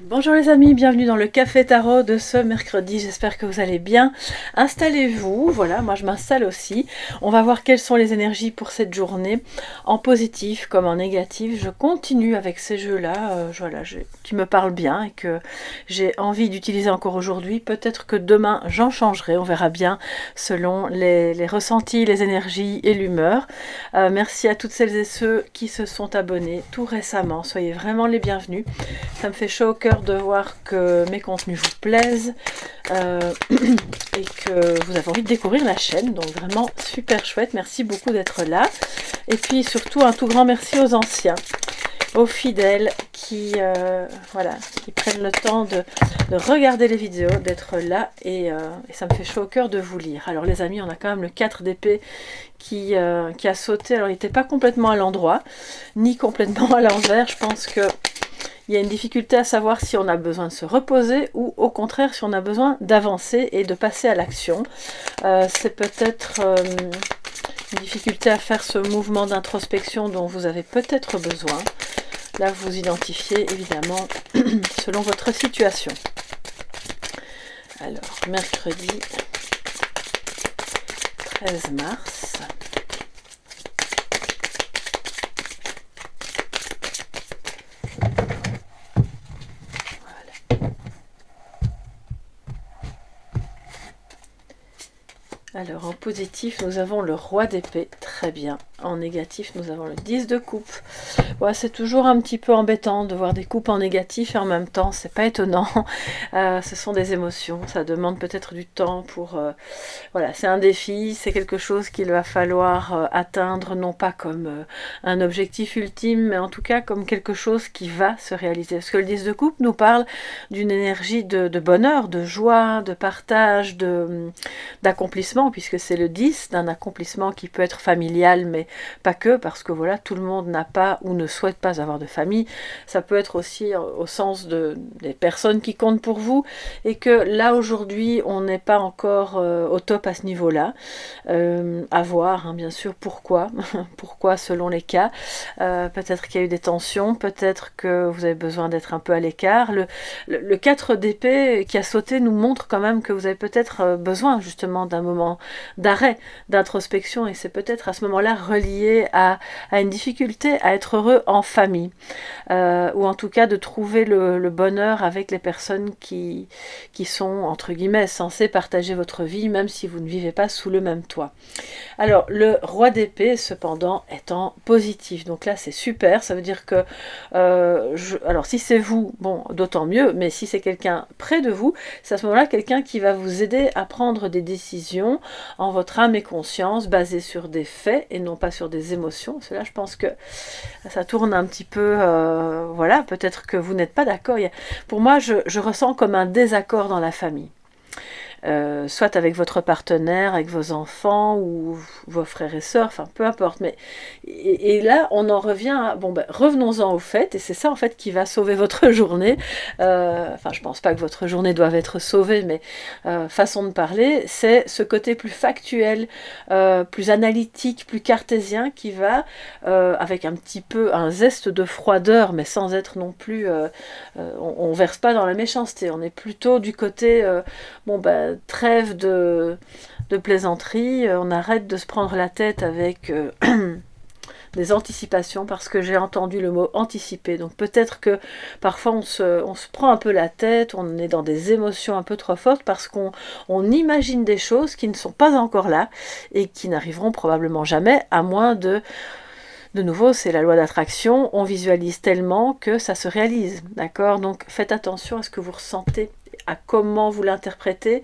Bonjour les amis, bienvenue dans le Café Tarot de ce mercredi, j'espère que vous allez bien. Installez-vous, voilà, moi je m'installe aussi. On va voir quelles sont les énergies pour cette journée, en positif comme en négatif. Je continue avec ces jeux-là, qui me parlent bien et que j'ai envie d'utiliser encore aujourd'hui. Peut-être que demain j'en changerai, on verra bien selon les ressentis, les énergies et l'humeur. Merci à toutes celles et ceux qui se sont abonnés tout récemment, soyez vraiment les bienvenus. Ça me fait chaud au cœur de voir que mes contenus vous plaisent et que vous avez envie de découvrir la chaîne. Donc vraiment super chouette. Merci beaucoup d'être là. Et puis surtout un tout grand merci aux anciens, aux fidèles qui prennent le temps de regarder les vidéos, d'être là et ça me fait chaud au cœur de vous lire. Alors les amis, on a quand même le 4 d'épée qui a sauté. Alors il n'était pas complètement à l'endroit, ni complètement à l'envers. Je pense que il y a une difficulté à savoir si on a besoin de se reposer ou au contraire si on a besoin d'avancer et de passer à l'action. C'est peut-être une difficulté à faire ce mouvement d'introspection dont vous avez peut-être besoin. Là, vous identifiez évidemment selon votre situation. Alors, mercredi 13 mars. Alors en positif, nous avons le roi d'épée, très bien. En négatif, nous avons le 10 de coupe. Ouais, c'est toujours un petit peu embêtant de voir des coupes en négatif et en même temps, c'est pas étonnant. Ce sont des émotions, ça demande peut-être du temps pour... voilà, c'est un défi, c'est quelque chose qu'il va falloir atteindre, non pas comme un objectif ultime, mais en tout cas comme quelque chose qui va se réaliser. Parce que le 10 de coupe nous parle d'une énergie de bonheur, de joie, de partage, d'accomplissement, puisque c'est le 10 d'un accomplissement qui peut être familial, mais pas que, parce que voilà, tout le monde n'a pas ou ne souhaite pas avoir de famille. Ça peut être aussi au sens des personnes qui comptent pour vous, et que là aujourd'hui on n'est pas encore au top à ce niveau-là. À voir, hein, bien sûr, pourquoi pourquoi selon les cas. Peut-être qu'il y a eu des tensions, peut-être que vous avez besoin d'être un peu à l'écart. Le 4 d'épée qui a sauté nous montre quand même que vous avez peut-être besoin justement d'un moment d'arrêt, d'introspection, et c'est peut-être à ce moment-là relié à une difficulté à être heureux en famille, ou en tout cas de trouver le bonheur avec les personnes qui sont entre guillemets censées partager votre vie, même si vous ne vivez pas sous le même toit. Alors le roi d'épée cependant est en positif, donc là c'est super, ça veut dire que alors si c'est vous, bon, d'autant mieux, mais si c'est quelqu'un près de vous, c'est à ce moment-là quelqu'un qui va vous aider à prendre des décisions en votre âme et conscience, basées sur des faits et non pas sur des émotions. Cela, je pense que ça tourne un petit peu, voilà, peut-être que vous n'êtes pas d'accord. Pour moi, je ressens comme un désaccord dans la famille. Soit avec votre partenaire, avec vos enfants ou vos frères et sœurs, enfin peu importe. Mais et là, on en revient à bon, ben, revenons-en au fait, et c'est ça en fait qui va sauver votre journée. Enfin, je pense pas que votre journée doive être sauvée, mais façon de parler, c'est ce côté plus factuel, plus analytique, plus cartésien qui va avec un petit peu un zeste de froideur, mais sans être non plus. On verse pas dans la méchanceté. On est plutôt du côté bon ben trêve de plaisanterie, on arrête de se prendre la tête avec des anticipations, parce que j'ai entendu le mot anticiper. Donc peut-être que parfois on se prend un peu la tête, on est dans des émotions un peu trop fortes parce qu'on imagine des choses qui ne sont pas encore là et qui n'arriveront probablement jamais, à moins de nouveau, c'est la loi d'attraction, on visualise tellement que ça se réalise, d'accord? Donc faites attention à ce que vous ressentez, à comment vous l'interprétez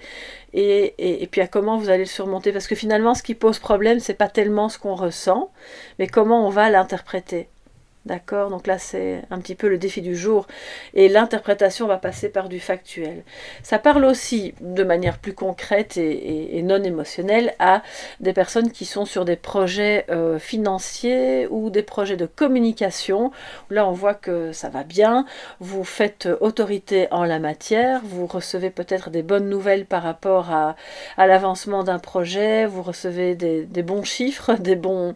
et puis à comment vous allez le surmonter. Parce que finalement, ce qui pose problème, c'est pas tellement ce qu'on ressent, mais comment on va l'interpréter. D'accord? Donc là, c'est un petit peu le défi du jour. Et l'interprétation va passer par du factuel. Ça parle aussi, de manière plus concrète et non émotionnelle, à des personnes qui sont sur des projets financiers ou des projets de communication. Là, on voit que ça va bien. Vous faites autorité en la matière. Vous recevez peut-être des bonnes nouvelles par rapport à l'avancement d'un projet. Vous recevez des bons chiffres, des bons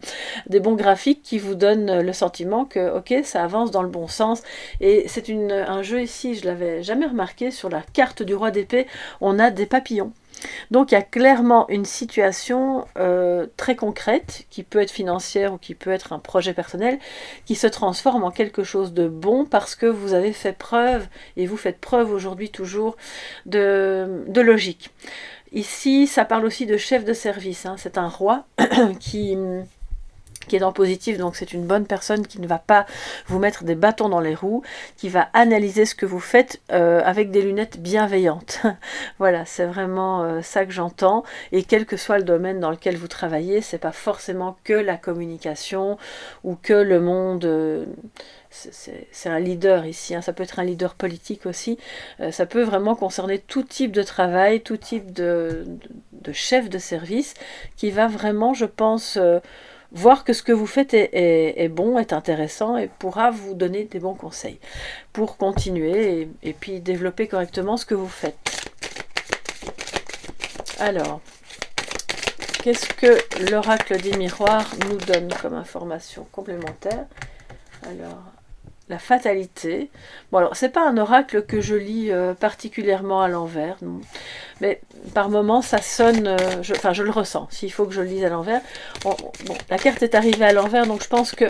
graphiques qui vous donnent le sentiment que ok, ça avance dans le bon sens. Et c'est un jeu ici, je l'avais jamais remarqué, sur la carte du roi d'épée, on a des papillons. Donc il y a clairement une situation très concrète, qui peut être financière ou qui peut être un projet personnel, qui se transforme en quelque chose de bon parce que vous avez fait preuve, et vous faites preuve aujourd'hui toujours, de logique. Ici, ça parle aussi de chef de service, hein. C'est un roi qui est en positif, donc c'est une bonne personne qui ne va pas vous mettre des bâtons dans les roues, qui va analyser ce que vous faites avec des lunettes bienveillantes. Voilà, c'est vraiment ça que j'entends, et quel que soit le domaine dans lequel vous travaillez, c'est pas forcément que la communication ou que le monde... c'est un leader ici, hein. Ça peut être un leader politique aussi, ça peut vraiment concerner tout type de travail, tout type de chef de service, qui va vraiment, je pense... voir que ce que vous faites est bon, est intéressant et pourra vous donner des bons conseils pour continuer et puis développer correctement ce que vous faites. Alors, qu'est-ce que l'oracle des miroirs nous donne comme information complémentaire? Alors, la fatalité. Bon, alors, c'est pas un oracle que je lis particulièrement à l'envers, non. Mais par moments, ça sonne... je le ressens, s'il faut que je le lise à l'envers. Bon, la carte est arrivée à l'envers, donc je pense que,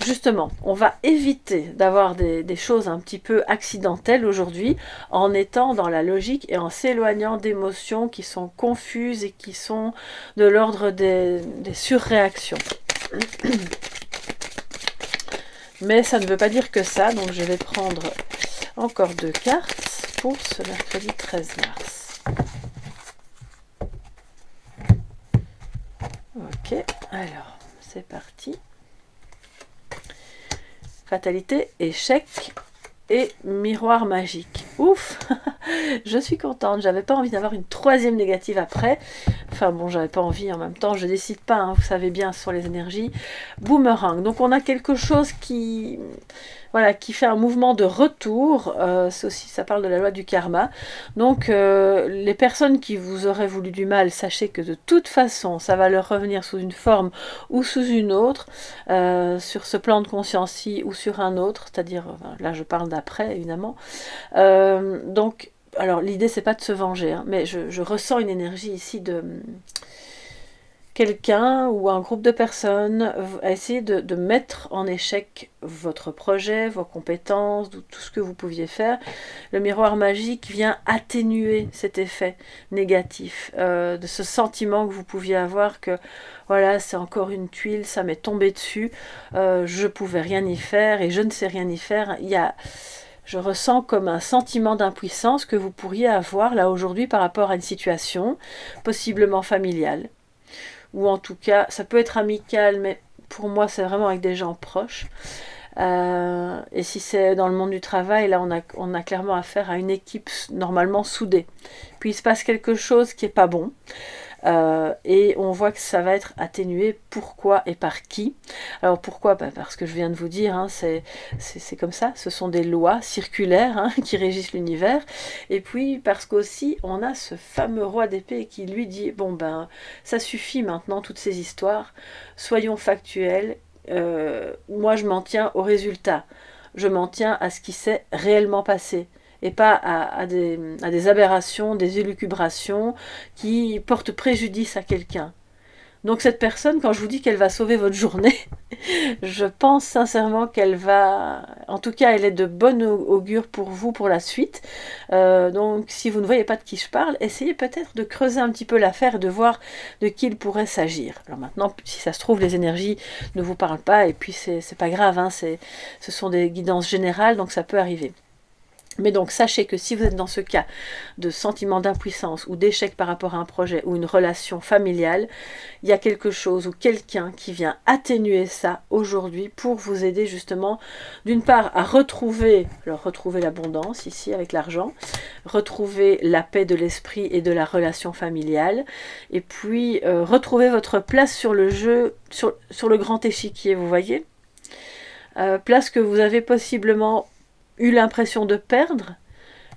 justement, on va éviter d'avoir des choses un petit peu accidentelles aujourd'hui, en étant dans la logique et en s'éloignant d'émotions qui sont confuses et qui sont de l'ordre des surréactions. Mais ça ne veut pas dire que ça, donc je vais prendre encore 2 cartes pour ce mercredi 13 mars. Ok, alors, c'est parti. Fatalité, échec et miroir magique. Ouf, je suis contente, j'avais pas envie d'avoir une 3e négative après. Enfin bon, j'avais pas envie en même temps, je décide pas, hein, vous savez bien, sur les énergies. Boomerang, donc on a quelque chose qui... Voilà, qui fait un mouvement de retour, ça parle de la loi du karma. Donc les personnes qui vous auraient voulu du mal, sachez que de toute façon, ça va leur revenir sous une forme ou sous une autre, sur ce plan de conscience-ci ou sur un autre, c'est-à-dire, là je parle d'après évidemment. Donc, alors l'idée c'est pas de se venger, hein, mais je ressens une énergie ici de... quelqu'un ou un groupe de personnes a essayé de mettre en échec votre projet, vos compétences, tout ce que vous pouviez faire. Le miroir magique vient atténuer cet effet négatif, de ce sentiment que vous pouviez avoir que voilà, c'est encore une tuile, ça m'est tombé dessus, je pouvais rien y faire et je ne sais rien y faire. Je ressens comme un sentiment d'impuissance que vous pourriez avoir là aujourd'hui par rapport à une situation, possiblement familiale. Ou en tout cas, ça peut être amical, mais pour moi, c'est vraiment avec des gens proches. Et si c'est dans le monde du travail, là, on a clairement affaire à une équipe normalement soudée. Puis il se passe quelque chose qui n'est pas bon. Et on voit que ça va être atténué. Pourquoi et par qui? Alors pourquoi? Parce que je viens de vous dire, hein, c'est comme ça, ce sont des lois circulaires, hein, qui régissent l'univers. Et puis parce qu'aussi on a ce fameux roi d'épée qui lui dit, bon ben ça suffit maintenant toutes ces histoires, soyons factuels, moi je m'en tiens au résultat, je m'en tiens à ce qui s'est réellement passé, et pas à des aberrations, des élucubrations qui portent préjudice à quelqu'un. Donc cette personne, quand je vous dis qu'elle va sauver votre journée, je pense sincèrement qu'elle va... En tout cas, elle est de bonne augure pour vous, pour la suite. Donc si vous ne voyez pas de qui je parle, essayez peut-être de creuser un petit peu l'affaire et de voir de qui il pourrait s'agir. Alors maintenant, si ça se trouve, les énergies ne vous parlent pas, et puis c'est pas grave, hein, ce sont des guidances générales, donc ça peut arriver. Mais donc sachez que si vous êtes dans ce cas de sentiment d'impuissance ou d'échec par rapport à un projet ou une relation familiale, il y a quelque chose ou quelqu'un qui vient atténuer ça aujourd'hui pour vous aider justement d'une part à retrouver l'abondance ici avec l'argent, retrouver la paix de l'esprit et de la relation familiale, et puis retrouver votre place sur le jeu, sur le grand échiquier, vous voyez, place que vous avez possiblement eu l'impression de perdre.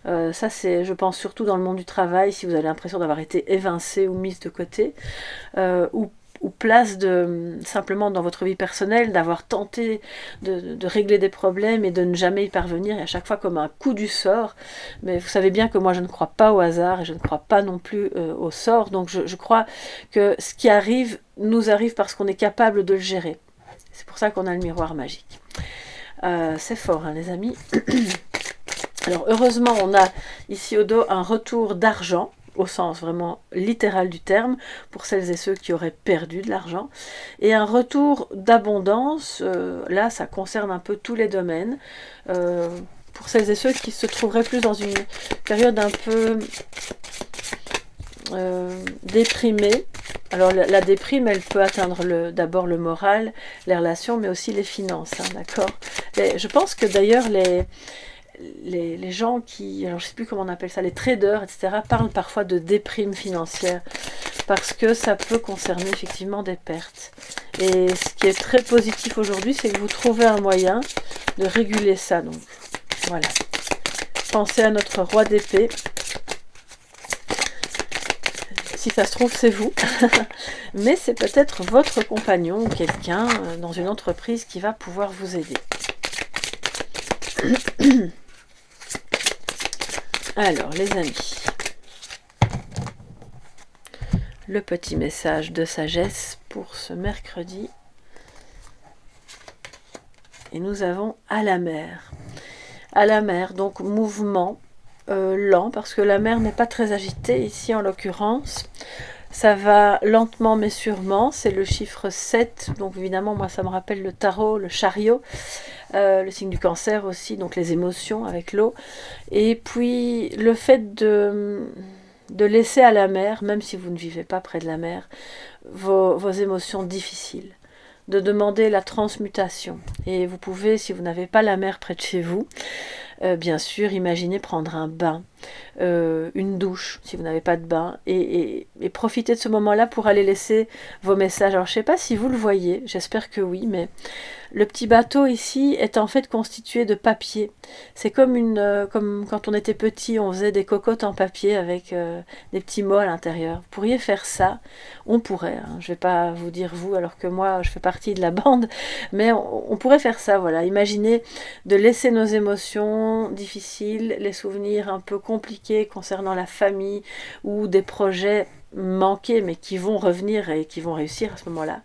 Ça c'est, je pense, surtout dans le monde du travail, si vous avez l'impression d'avoir été évincé ou mise de côté, ou ou place de simplement dans votre vie personnelle d'avoir tenté de régler des problèmes et de ne jamais y parvenir, et à chaque fois comme un coup du sort. Mais vous savez bien que moi je ne crois pas au hasard et je ne crois pas non plus au sort, donc je crois que ce qui arrive nous arrive parce qu'on est capable de le gérer. C'est pour ça qu'on a le miroir magique. C'est fort, hein, les amis. Alors heureusement on a ici au dos un retour d'argent, au sens vraiment littéral du terme, pour celles et ceux qui auraient perdu de l'argent, et un retour d'abondance, là ça concerne un peu tous les domaines, pour celles et ceux qui se trouveraient plus dans une période un peu déprimée. Alors la déprime, elle peut atteindre d'abord le moral, les relations, mais aussi les finances, hein, d'accord. Je pense que d'ailleurs les gens qui, alors je ne sais plus comment on appelle ça, les traders, etc., parlent parfois de déprime financière, parce que ça peut concerner effectivement des pertes. Et ce qui est très positif aujourd'hui, c'est que vous trouvez un moyen de réguler ça. Donc voilà. Pensez à notre roi d'épée. Si ça se trouve, c'est vous. Mais c'est peut-être votre compagnon ou quelqu'un dans une entreprise qui va pouvoir vous aider. Alors, les amis, le petit message de sagesse pour ce mercredi. Et nous avons à la mer. À la mer, donc mouvement lent, parce que la mer n'est pas très agitée ici en l'occurrence. Ça va lentement mais sûrement, c'est le chiffre 7, donc évidemment moi ça me rappelle le tarot, le chariot, le signe du cancer aussi, donc les émotions avec l'eau. Et puis le fait de laisser à la mer, même si vous ne vivez pas près de la mer, vos émotions difficiles, de demander la transmutation. Et vous pouvez, si vous n'avez pas la mer près de chez vous, bien sûr, imaginez prendre un bain, une douche, si vous n'avez pas de bain, et profitez de ce moment-là pour aller laisser vos messages. Alors, je ne sais pas si vous le voyez, j'espère que oui, mais le petit bateau ici est en fait constitué de papier. C'est comme quand on était petit, on faisait des cocottes en papier avec des petits mots à l'intérieur. Vous pourriez faire ça, on pourrait, hein. Je ne vais pas vous dire vous, alors que moi, je fais partie de la bande, mais on pourrait faire ça, voilà. Imaginez de laisser nos émotions difficiles, les souvenirs un peu compliqués concernant la famille ou des projets manqués, mais qui vont revenir et qui vont réussir à ce moment-là.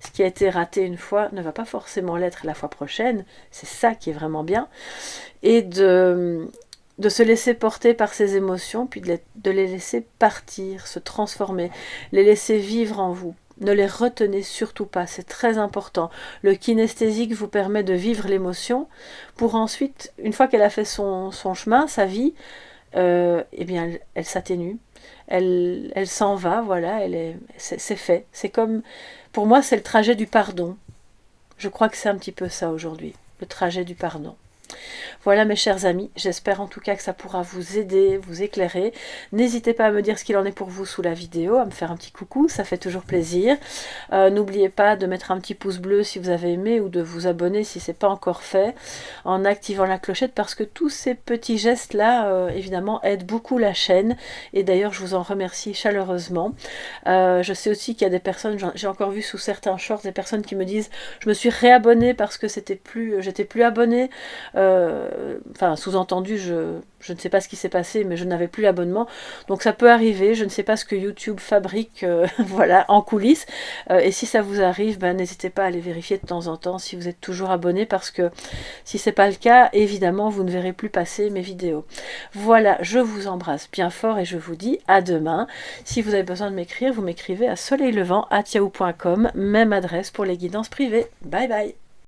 Ce qui a été raté une fois ne va pas forcément l'être la fois prochaine, c'est ça qui est vraiment bien, et de se laisser porter par ces émotions, puis de les laisser partir, se transformer, les laisser vivre en vous. Ne les retenez surtout pas, c'est très important. Le kinesthésique vous permet de vivre l'émotion pour ensuite, une fois qu'elle a fait son chemin, sa vie, eh bien elle s'atténue, elle s'en va, voilà, c'est fait. C'est comme, pour moi, c'est le trajet du pardon. Je crois que c'est un petit peu ça aujourd'hui, le trajet du pardon. Voilà mes chers amis, j'espère en tout cas que ça pourra vous aider, vous éclairer. N'hésitez pas à me dire ce qu'il en est pour vous sous la vidéo, à me faire un petit coucou, ça fait toujours plaisir. N'oubliez pas de mettre un petit pouce bleu si vous avez aimé ou de vous abonner si ce n'est pas encore fait, en activant la clochette, parce que tous ces petits gestes-là, évidemment, aident beaucoup la chaîne. Et d'ailleurs, je vous en remercie chaleureusement. Je sais aussi qu'il y a des personnes, j'ai encore vu sous certains shorts, des personnes qui me disent « je me suis réabonnée parce que j'étais plus abonnée ». Enfin, sous-entendu, je ne sais pas ce qui s'est passé, mais je n'avais plus l'abonnement. Donc ça peut arriver, je ne sais pas ce que YouTube fabrique voilà, en coulisses. Et si ça vous arrive, ben, n'hésitez pas à aller vérifier de temps en temps si vous êtes toujours abonné, parce que si ce n'est pas le cas, évidemment, vous ne verrez plus passer mes vidéos. Voilà, je vous embrasse bien fort et je vous dis à demain. Si vous avez besoin de m'écrire, vous m'écrivez à soleillevent@yahoo.com, même adresse pour les guidances privées. Bye bye.